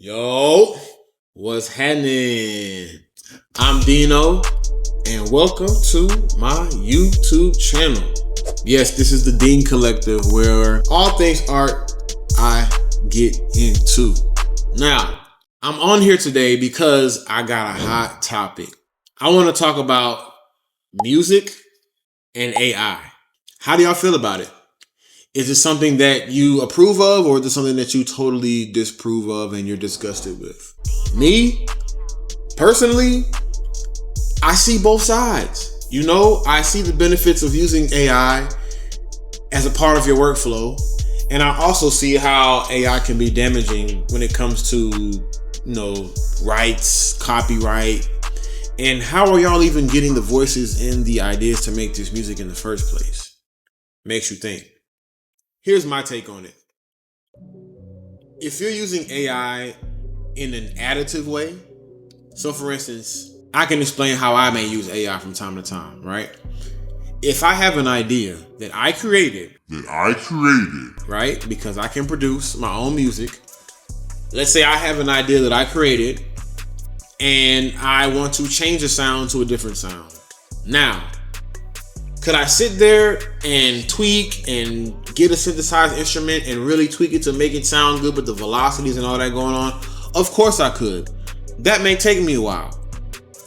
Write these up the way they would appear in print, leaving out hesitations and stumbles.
Yo, what's happening? I'm Dino, and welcome to my YouTube channel. Yes, this is the Dean Collective, where all things art I get into. Now, I'm on here today because I got a hot topic. I want to talk about music and AI. How do y'all feel about it? Is it something that you approve of, or is it something that you totally disapprove of and you're disgusted with? Me, personally, I see both sides. You know, I see the benefits of using AI as a part of your workflow. And I also see how AI can be damaging when it comes to, rights, copyright. And how are y'all even getting the voices and the ideas to make this music in the first place? Makes you think. Here's my take on it. If you're using AI in an additive way, so for instance, I can explain how I may use AI from time to time, right? If I have an idea that I created, right? Because I can produce my own music. Let's say I have an idea that I created and I want to change the sound to a different sound. Now, could I sit there and tweak and get a synthesized instrument and really tweak it to make it sound good with the velocities and all that going on? Of course I could. That may take me a while,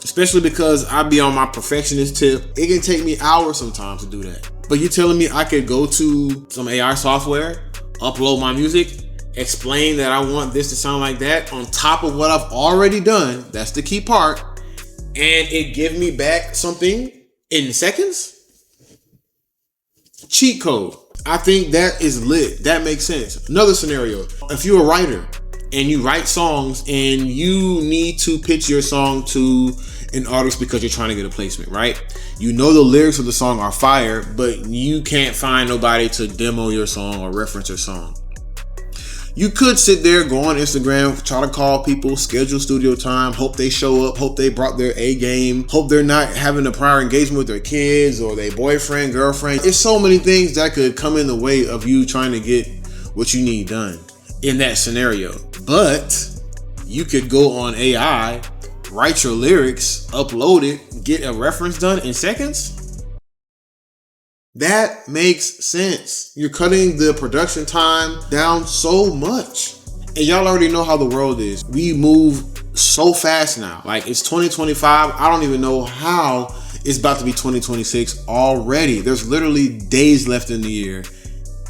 especially because I be on my perfectionist tip. It can take me hours sometimes to do that. But you're telling me I could go to some AI software, upload my music, explain that I want this to sound like that on top of what I've already done. That's the key part. And it give me back something in seconds? Cheat code. I think that is lit. That makes sense. Another scenario, if you're a writer and you write songs and you need to pitch your song to an artist because you're trying to get a placement, right? You know the lyrics of the song are fire, but you can't find nobody to demo your song or reference your song. You could sit there, go on Instagram, try to call people, schedule studio time, hope they show up, hope they brought their A game, hope they're not having a prior engagement with their kids or their boyfriend, girlfriend. There's so many things that could come in the way of you trying to get what you need done in that scenario. But you could go on AI, write your lyrics, upload it, get a reference done in seconds. That makes sense. You're cutting the production time down so much. And y'all already know how the world is. We move so fast now. Like, it's 2025. I don't even know how it's about to be 2026 already. There's literally days left in the year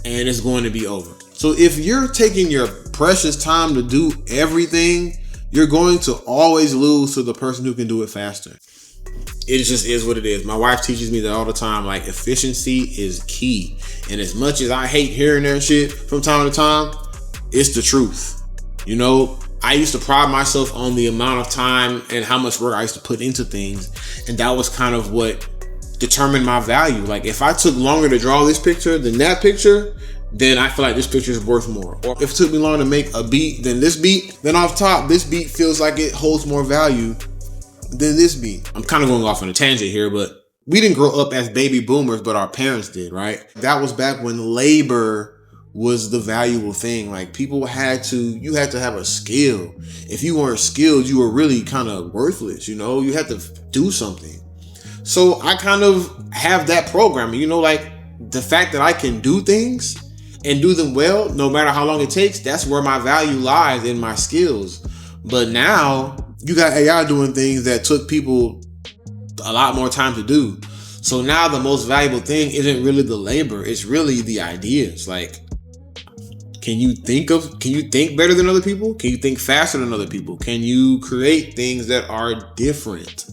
and it's going to be over. So if you're taking your precious time to do everything, you're going to always lose to the person who can do it faster. It just is what it is. My wife teaches me that all the time. Like, efficiency is key. And as much as I hate hearing that shit from time to time, it's the truth. You know, I used to pride myself on the amount of time and how much work I used to put into things. And that was kind of what determined my value. Like, if I took longer to draw this picture than that picture, then I feel like this picture is worth more. Or if it took me longer to make a beat than this beat, then off top, this beat feels like it holds more value than this beat. I'm kind of going off on a tangent here, but we didn't grow up as baby boomers, but our parents did, right? That was back when labor was the valuable thing. Like, you had to have a skill. If you weren't skilled, you were really kind of worthless, you had to do something. So I kind of have that programming, like the fact that I can do things and do them well, no matter how long it takes, that's where my value lies, in my skills. But now you got AI doing things that took people a lot more time to do. So now the most valuable thing isn't really the labor, it's really the ideas. Like, can you think better than other people? Can you think faster than other people? Can you create things that are different?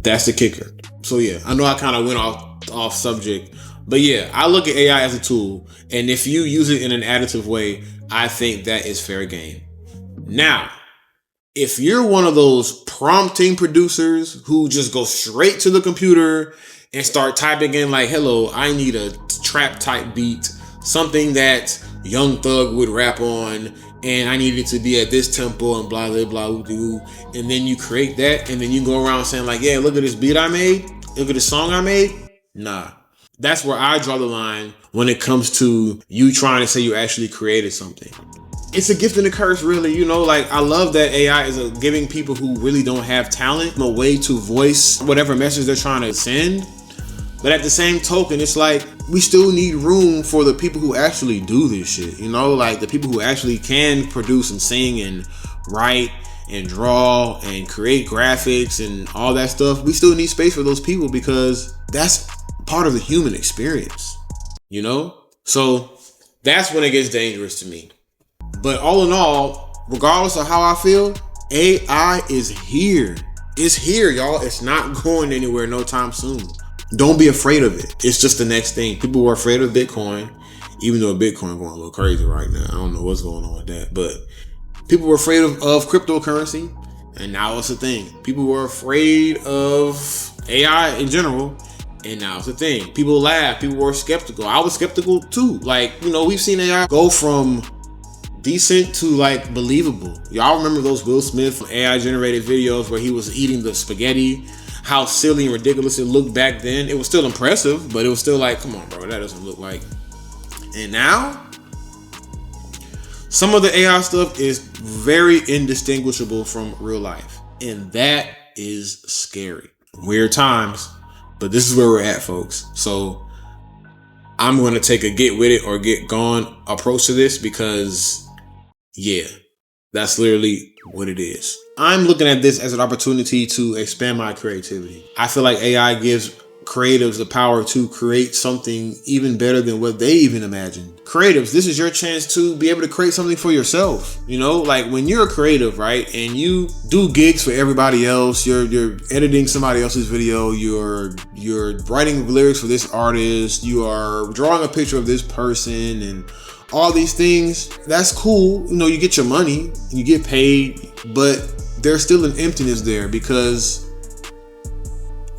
That's the kicker. So yeah, I know I kind of went off subject, but yeah, I look at AI as a tool, and if you use it in an additive way, I think that is fair game. Now, if you're one of those prompting producers who just go straight to the computer and start typing in like, hello, I need a trap type beat, something that Young Thug would rap on, and I need it to be at this tempo and blah, blah, blah, blah, and then you create that, and then you go around saying like, yeah, look at this beat I made, look at this song I made. Nah, that's where I draw the line when it comes to you trying to say you actually created something. it's a gift and a curse, really. Like, I love that AI is giving people who really don't have talent a way to voice whatever message they're trying to send. But at the same token, it's like we still need room for the people who actually do this shit. Like the people who actually can produce and sing and write and draw and create graphics and all that stuff. We still need space for those people because that's part of the human experience, So that's when it gets dangerous to me. But all in all, regardless of how I feel, AI is here. It's here, y'all. It's not going anywhere no time soon. Don't be afraid of it. It's just the next thing. People were afraid of Bitcoin, even though Bitcoin going a little crazy right now. I don't know what's going on with that. But people were afraid of cryptocurrency, and now it's a thing. People were afraid of AI in general, and now it's a thing. People laugh. People were skeptical. I was skeptical too. Like, we've seen AI go from decent to like believable. Y'all remember those Will Smith AI generated videos where he was eating the spaghetti? How silly and ridiculous it looked back then. It was still impressive, but it was still like, come on, bro, that doesn't look like. And now, some of the AI stuff is very indistinguishable from real life. And that is scary. Weird times, but this is where we're at, folks. So I'm going to take a get with it or get gone approach to this because, yeah, that's literally what it is. I'm looking at this as an opportunity to expand my creativity. I feel like AI gives creatives the power to create something even better than what they even imagined. Creatives, this is your chance to be able to create something for yourself. Like when you're a creative, right, and you do gigs for everybody else, you're editing somebody else's video, you're writing lyrics for this artist, you are drawing a picture of this person, and all these things, that's cool. You get your money, you get paid, but there's still an emptiness there because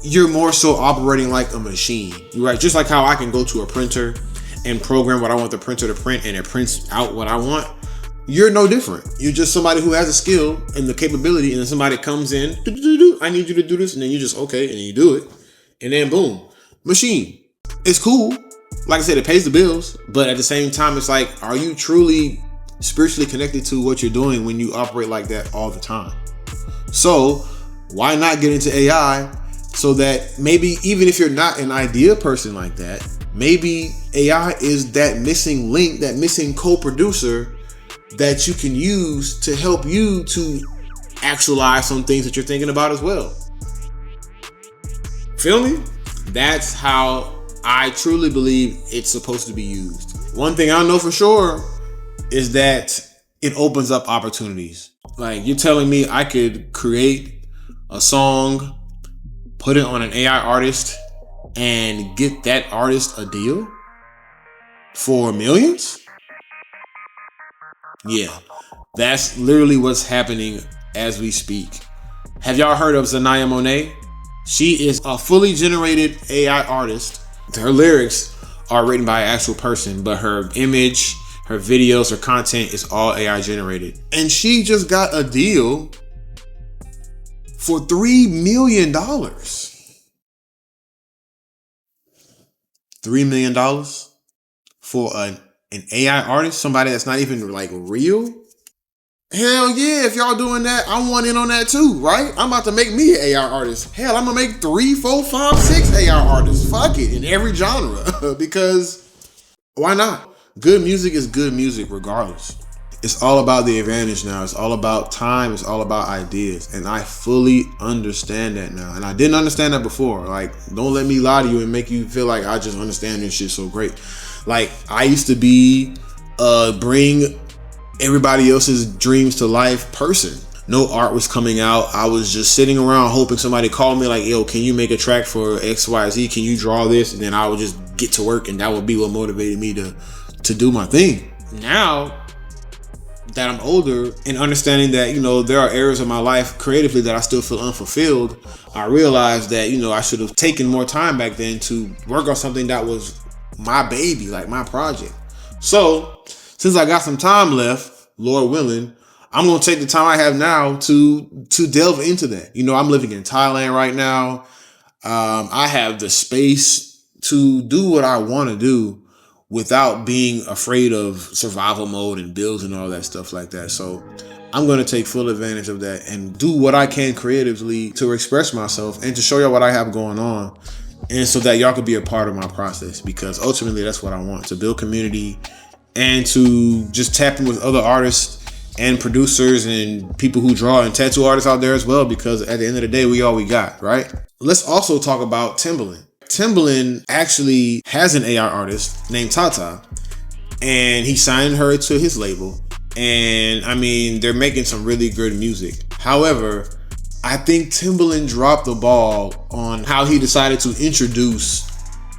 you're more so operating like a machine, right? Just like how I can go to a printer and program what I want the printer to print and it prints out what I want. You're no different. You're just somebody who has a skill and the capability, and then somebody comes in, I need you to do this, and then you just, okay, and you do it, and then boom, machine. It's cool. Like I said, it pays the bills, but at the same time, it's like, are you truly spiritually connected to what you're doing when you operate like that all the time? So why not get into AI so that maybe even if you're not an idea person like that, maybe AI is that missing link, that missing co-producer that you can use to help you to actualize some things that you're thinking about as well. Feel me? That's how I truly believe it's supposed to be used. One thing I know for sure is that it opens up opportunities. Like, you're telling me I could create a song, put it on an AI artist, and get that artist a deal for millions? Yeah, that's literally what's happening as we speak. Have y'all heard of Zanaya Monet? She is a fully generated AI artist. Her lyrics are written by an actual person, but her image, her videos, her content is all AI generated. And she just got a deal for $3 million. $3 million for an AI artist, somebody that's not even like real? Hell yeah, if y'all doing that, I want in on that too, right? I'm about to make me an AI artist. Hell, I'm gonna make 3, 4, 5, 6 AI artists. Fuck it, in every genre. Because why not? Good music is good music regardless. It's all about the advantage now. It's all about time. It's all about ideas. And I fully understand that now. And I didn't understand that before. Like, don't let me lie to you and make you feel like I just understand this shit so great. Like, I used to be bring everybody else's dreams to life person. No art was coming out. I was just sitting around hoping somebody called me like, yo, can you make a track for XYZ? Can you draw this? And then I would just get to work, and that would be what motivated me to do my thing. Now that I'm older and understanding that, there are areas of my life creatively that I still feel unfulfilled, I realized that, I should have taken more time back then to work on something that was my baby, like my project. So since I got some time left, Lord willing, I'm going to take the time I have now to delve into that. I'm living in Thailand right now. I have the space to do what I want to do without being afraid of survival mode and bills and all that stuff like that. So I'm going to take full advantage of that and do what I can creatively to express myself and to show y'all what I have going on, and so that y'all could be a part of my process, because ultimately that's what I want, to build community and to just tap in with other artists and producers and people who draw and tattoo artists out there as well, because at the end of the day, we all we got, right? Let's also talk about Timbaland. Timbaland actually has an AI artist named Tata, and he signed her to his label. And I mean, they're making some really good music. However, I think Timbaland dropped the ball on how he decided to introduce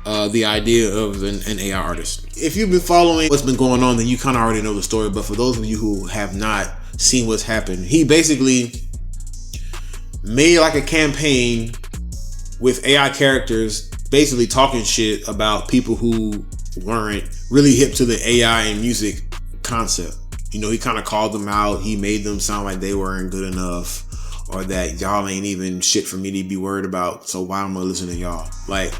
the idea of an AI artist. If you've been following what's been going on, then you kind of already know the story. But for those of you who have not seen what's happened, he basically made like a campaign with AI characters, basically talking shit about people who weren't really hip to the AI and music concept. You know, he kind of called them out. He made them sound like they weren't good enough, or that y'all ain't even shit for me to be worried about, so why am I listening to y'all? Like,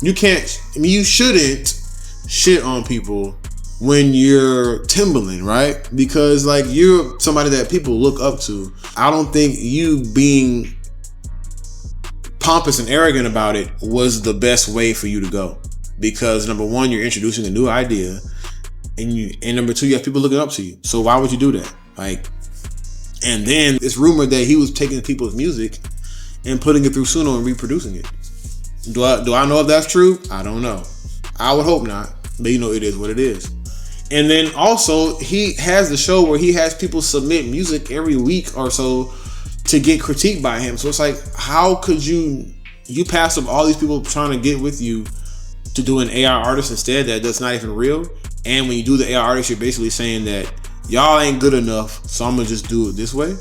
you shouldn't shit on people when you're Timbaland, right? Because like, you're somebody that people look up to. I don't think you being pompous and arrogant about it was the best way for you to go, because number one, you're introducing a new idea, and number two, you have people looking up to you. So why would you do that? Like, and then it's rumored that he was taking people's music and putting it through Suno and reproducing it. Do I know if that's true? I don't know. I would hope not, but you know, it is what it is. And then also, he has the show where he has people submit music every week or so to get critiqued by him. So it's like, how could you pass up all these people trying to get with you to do an AI artist instead that's not even real? And when you do the AI artist, you're basically saying that y'all ain't good enough, so I'm gonna just do it this way.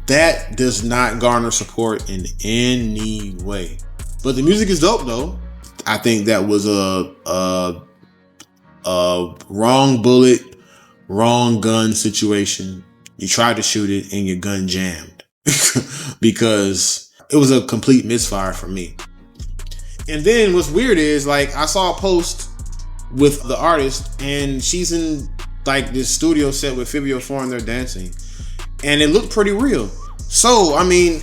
That does not garner support in any way. But the music is dope though. I think that was a wrong bullet, wrong gun situation. You tried to shoot it and your gun jammed because it was a complete misfire for me. And then what's weird is, like, I saw a post with the artist, and she's in like this studio set with Fivio Four and they're dancing, and it looked pretty real. So I mean,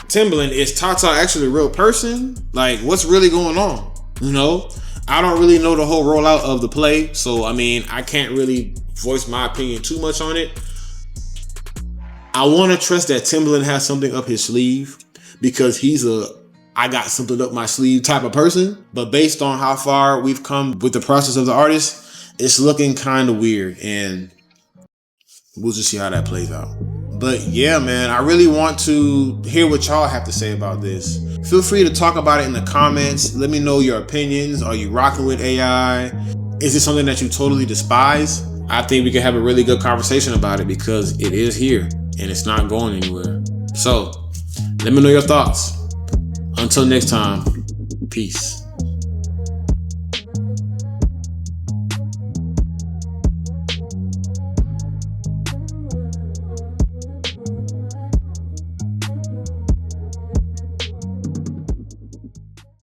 Timbaland, is Tata actually a real person? Like, what's really going on? You know, I don't really know the whole rollout of the play, so I mean, I can't really voice my opinion too much on it. I want to trust that Timbaland has something up his sleeve, because he's I got something up my sleeve type of person. But based on how far we've come with the process of the artist, it's looking kind of weird, and we'll just see how that plays out. But yeah, man, I really want to hear what y'all have to say about this. Feel free to talk about it in the comments. Let me know your opinions. Are you rocking with AI? Is it something that you totally despise? I think we can have a really good conversation about it, because it is here and it's not going anywhere. So let me know your thoughts. Until next time, peace.